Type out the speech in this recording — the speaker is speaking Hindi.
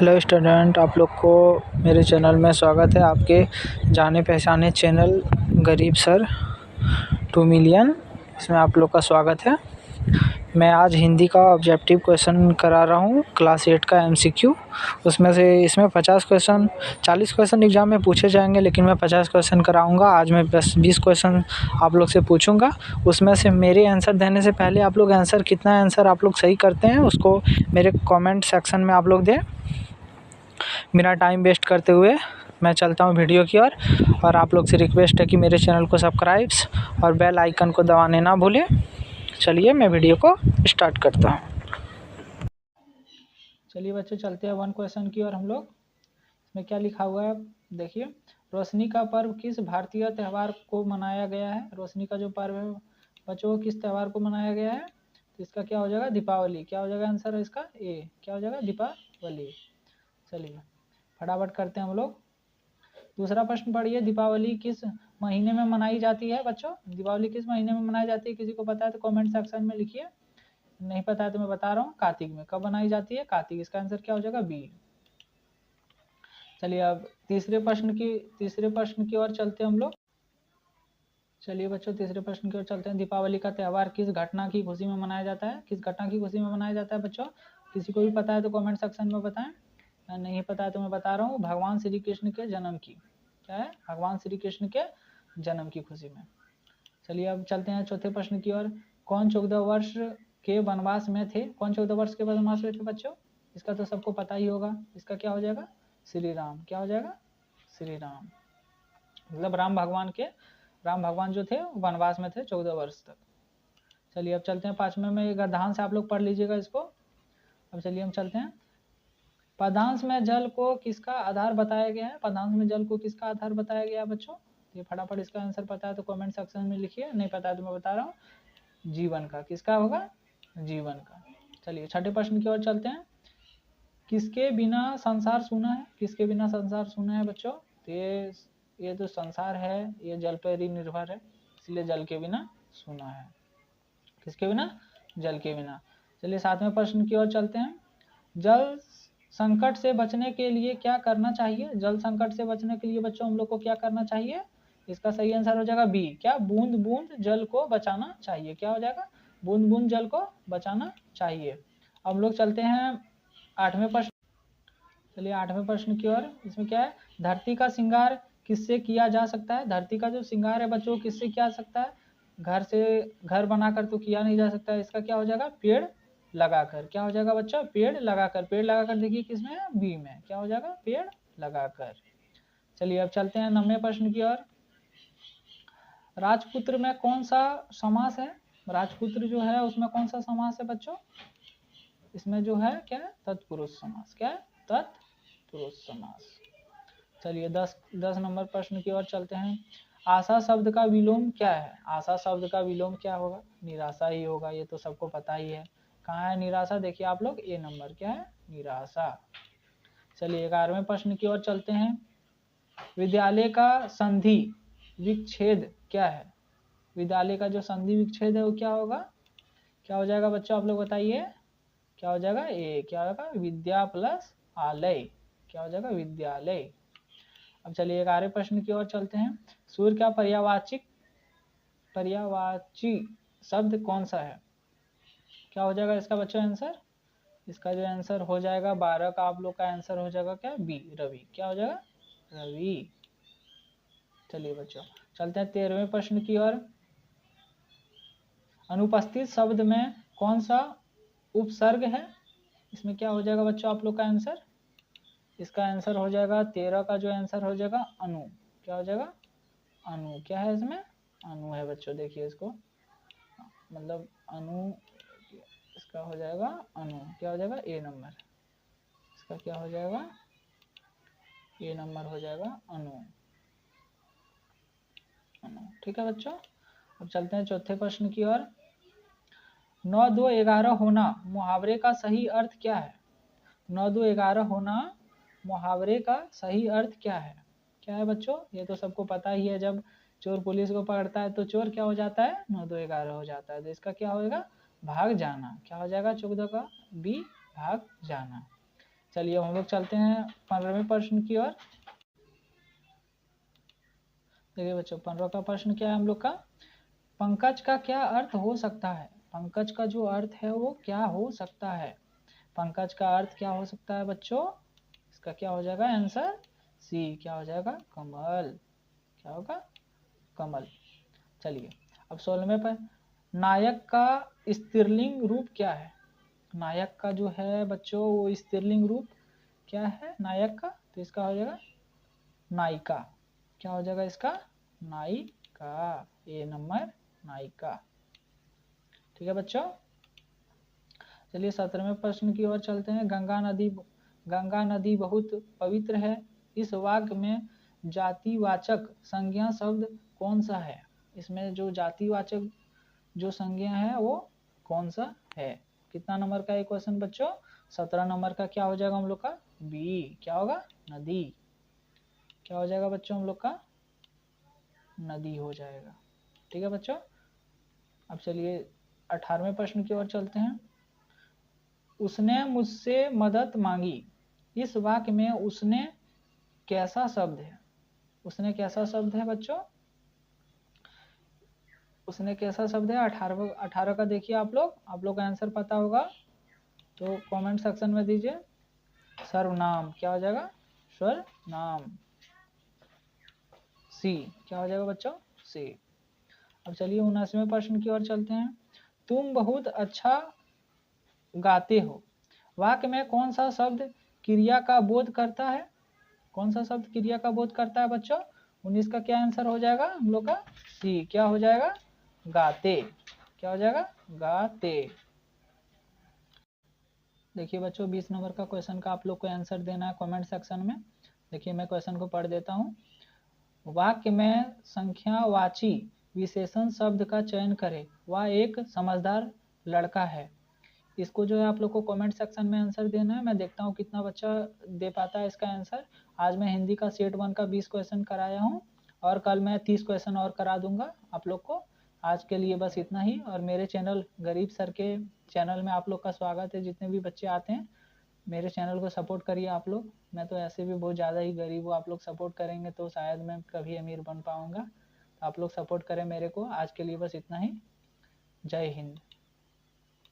हेलो स्टूडेंट, आप लोग को मेरे चैनल में स्वागत है। आपके जाने पहचाने चैनल गरीब सर 2 मिलियन, इसमें आप लोग का स्वागत है। मैं आज हिंदी का ऑब्जेक्टिव क्वेश्चन करा रहा हूँ, क्लास 8 का एमसीक्यू। उसमें से इसमें 40 क्वेश्चन एग्ज़ाम में पूछे जाएंगे, लेकिन मैं 50 क्वेश्चन कराऊंगा। आज मैं बस 20 क्वेश्चन आप लोग से पूछूंगा। उसमें से मेरे आंसर देने से पहले आप लोग कितना आंसर आप लोग सही करते हैं उसको मेरे कमेंट सेक्शन में आप लोग दें। बिना टाइम वेस्ट करते हुए मैं चलता हूँ वीडियो की ओर, और आप लोग से रिक्वेस्ट है कि मेरे चैनल को सब्सक्राइब्स और बेल आइकन को दबाने ना भूलें। चलिए मैं वीडियो को स्टार्ट करता हूँ। चलिए बच्चों, चलते हैं 1 क्वेश्चन की ओर हम लोग। इसमें क्या लिखा हुआ है देखिए। रोशनी का पर्व किस भारतीय त्यौहार को मनाया गया है? रोशनी का जो पर्व है बच्चों, किस त्यौहार को मनाया गया है? तो इसका क्या हो जाएगा? दीपावली। क्या हो जाएगा आंसर है इसका? ए। क्या हो जाएगा? दीपावली। चलिए फटाफट करते हैं हम लोग। दूसरा प्रश्न पढ़िए। दीपावली किस महीने में मनाई जाती है बच्चों? दीपावली किस महीने में मनाई जाती है? किसी को पता है तो कमेंट सेक्शन में लिखिए। नहीं पता है तो मैं बता रहा हूँ, कार्तिक में। कब मनाई जाती है? कार्तिक। इसका आंसर क्या हो जाएगा? बी। चलिए अब तीसरे प्रश्न की ओर चलते हैं हम लोग। चलिए बच्चों, तीसरे प्रश्न की ओर चलते हैं। दीपावली का त्यौहार किस घटना की खुशी में मनाया जाता है? किस घटना की खुशी में मनाया जाता है बच्चों? किसी को भी पता है तो कमेंट सेक्शन में बताएं। नहीं पता है तो मैं बता रहा हूँ, भगवान श्री कृष्ण के जन्म की। क्या है? भगवान श्री कृष्ण के जन्म की खुशी में। चलिए अब चलते हैं चौथे प्रश्न की ओर। कौन 14 वर्ष के वनवास में थे? कौन 14 वर्ष के वनवास में थे बच्चों? इसका तो सबको पता ही होगा। इसका क्या हो जाएगा? श्री राम। क्या हो जाएगा? श्री राम। मतलब राम भगवान जो थे वनवास में थे 14 वर्ष तक। चलिए अब चलते हैं 5वें में। ध्यान से आप लोग पढ़ लीजिएगा इसको। अब चलिए हम चलते हैं। पदांश में जल को किसका आधार बताया गया है? पदांश में जल को किसका आधार बताया गया है बच्चों? ये फटाफट इसका आंसर पता है तो कमेंट सेक्शन में लिखिए। नहीं पता है तो मैं बता रहा हूँ, जीवन का। किसका होगा? जीवन का। चलिए छठे प्रश्न की ओर चलते हैं। किसके बिना संसार सूना है? किसके बिना संसार सूना है बच्चों? तो ये जो संसार है ये जल पर ही निर्भर है, इसलिए जल के बिना सूना है। किसके बिना? जल के बिना। चलिए 7वें प्रश्न की ओर चलते हैं। जल संकट से बचने के लिए क्या करना चाहिए? जल संकट से बचने के लिए बच्चों हम लोग को क्या करना चाहिए? इसका सही आंसर हो जाएगा बी। क्या? बूंद बूंद जल को बचाना चाहिए। क्या हो जाएगा? बूंद बूंद जल को बचाना चाहिए। अब लोग चलते हैं 8वें प्रश्न। चलिए 8वें प्रश्न की ओर। इसमें क्या है? धरती का श्रृंगार किससे किया जा सकता है? धरती का जो श्रृंगार है बच्चों किससे किया जा सकता है? घर बनाकर तो किया नहीं जा सकता है। इसका क्या हो जाएगा? पेड़ लगाकर। क्या हो जाएगा बच्चों? पेड़ लगाकर। पेड़ लगाकर देखिए किसमें है? बी में। क्या हो जाएगा? पेड़ लगाकर। चलिए अब चलते हैं 9वें प्रश्न की ओर। राजपुत्र में कौन सा समास है? राजपुत्र जो है उसमें कौन सा समास है बच्चों? इसमें जो है क्या है? तत्पुरुष समास। क्या है? तत्पुरुष समास। चलिए 10 नंबर प्रश्न की ओर चलते हैं। आशा शब्द का विलोम क्या है? आशा शब्द का विलोम क्या होगा? निराशा ही होगा, ये तो सबको पता ही है। कहाँ है निराशा? देखिए आप लोग, ए नंबर। क्या है? निराशा। चलिए 11वें प्रश्न की ओर चलते हैं। विद्यालय का संधि विच्छेद क्या है? विद्यालय का जो संधि विच्छेद है वो क्या होगा? क्या हो जाएगा बच्चों? आप लोग बताइए। क्या हो जाएगा? ए। क्या होगा? विद्या प्लस आलय। क्या हो जाएगा? विद्यालय। अब चलिए 11वें प्रश्न की ओर चलते हैं। सूर्य का पर्यायवाची शब्द कौन सा है? क्या हो जाएगा इसका बच्चों आंसर? इसका जो आंसर हो जाएगा 12 का आप लोग का आंसर हो जाएगा क्या? बी, रवि। क्या हो जाएगा? रवि। चलिए बच्चों चलते हैं 13वें प्रश्न की ओर। अनुपस्थित शब्द में कौन सा उपसर्ग है? इसमें क्या हो जाएगा बच्चों आप लोग का आंसर? इसका आंसर हो जाएगा 13 का जो आंसर हो जाएगा अनु। क्या हो जाएगा? अनु। क्या है इसमें? अनु है बच्चों। देखिए इसको, मतलब अनु। इसका हो जाएगा अनु। क्या हो जाएगा? ए नंबर। इसका क्या हो जाएगा? ए नंबर हो जाएगा अनु। अनु। ठीक है बच्चों। अब चलते हैं चौथे प्रश्न की ओर। 9 2 11 होना मुहावरे का सही अर्थ क्या है? 9 2 11 होना मुहावरे का सही अर्थ क्या है? क्या है बच्चों? ये तो सबको पता ही है। जब चोर पुलिस को पकड़ता है तो चोर क्या हो जाता है? 9 2 11 हो जाता है। तो इसका क्या होगा? भाग जाना। क्या हो जाएगा 14 का? बी, भाग जाना। चलिए हम लोग चलते हैं 15वें प्रश्न की ओर। देखिए बच्चों 15 का प्रश्न क्या है हम लोग का, पंकज का क्या अर्थ हो सकता है। पंकज का जो अर्थ है वो क्या हो सकता है। पंकज का अर्थ क्या हो सकता है बच्चों, इसका क्या हो जाएगा आंसर सी, क्या हो जाएगा कमल, क्या होगा कमल। चलिए अब 16वें पर, नायक का स्त्रीलिंग रूप क्या है। नायक का जो है बच्चों वो स्त्रीलिंग रूप क्या है नायक का, तो इसका हो जाएगा नायिका, क्या हो जाएगा इसका नायिका, ए नंबर नायिका। ठीक है बच्चों। चलिए 17वें प्रश्न की ओर चलते हैं, गंगा नदी बहुत पवित्र है, इस वाक्य में जातिवाचक संज्ञा शब्द कौन सा है। इसमें जो जातिवाचक जो संज्ञा है वो कौन सा है। कितना नंबर का एक क्वेश्चन बच्चों, 17 नंबर का। क्या हो जाएगा हम लोग का बी, क्या होगा नदी, क्या हो जाएगा बच्चों हम लोग का नदी हो जाएगा। ठीक है बच्चों। अब चलिए 18वें प्रश्न की ओर चलते हैं, उसने मुझसे मदद मांगी, इस वाक्य में उसने कैसा शब्द है। उसने कैसा शब्द है बच्चों, उसने कैसा शब्द है 18 का देखिए आप लोग का आंसर पता होगा तो कमेंट सेक्शन में दीजिए। सर्वनाम, क्या हो जाएगा सर्वनाम, सी, क्या हो जाएगा बच्चों सी। अब चलिए 19वें प्रश्न की ओर चलते हैं, तुम बहुत अच्छा गाते हो, वाक्य में कौन सा शब्द क्रिया का बोध करता है। कौन सा शब्द क्रिया का बोध करता है बच्चों, 19 का क्या आंसर हो जाएगा हम लोग का सी, क्या हो जाएगा गाते, क्या हो जाएगा गाते। देखिए बच्चों 20 नंबर का क्वेश्चन का आप लोग को आंसर देना है कमेंट सेक्शन में। देखिए मैं क्वेश्चन को पढ़ देता हूँ, वाक्य में संख्यावाची विशेषण शब्द का चयन करें, वह एक समझदार लड़का है। इसको जो है आप लोग को कमेंट सेक्शन में आंसर देना है। मैं देखता हूँ कितना बच्चा दे पाता है इसका आंसर। आज मैं हिंदी का सेट 1 का 20 क्वेश्चन कराया हूँ और कल मैं 30 क्वेश्चन और करा दूंगा आप लोग को। आज के लिए बस इतना ही, और मेरे चैनल गरीब सर के चैनल में आप लोग का स्वागत है। जितने भी बच्चे आते हैं मेरे चैनल को सपोर्ट करिए आप लोग। मैं तो ऐसे भी बहुत ज़्यादा ही गरीब हूँ, आप लोग सपोर्ट करेंगे तो शायद मैं कभी अमीर बन पाऊँगा। तो आप लोग सपोर्ट करें मेरे को। आज के लिए बस इतना ही, जय हिंद।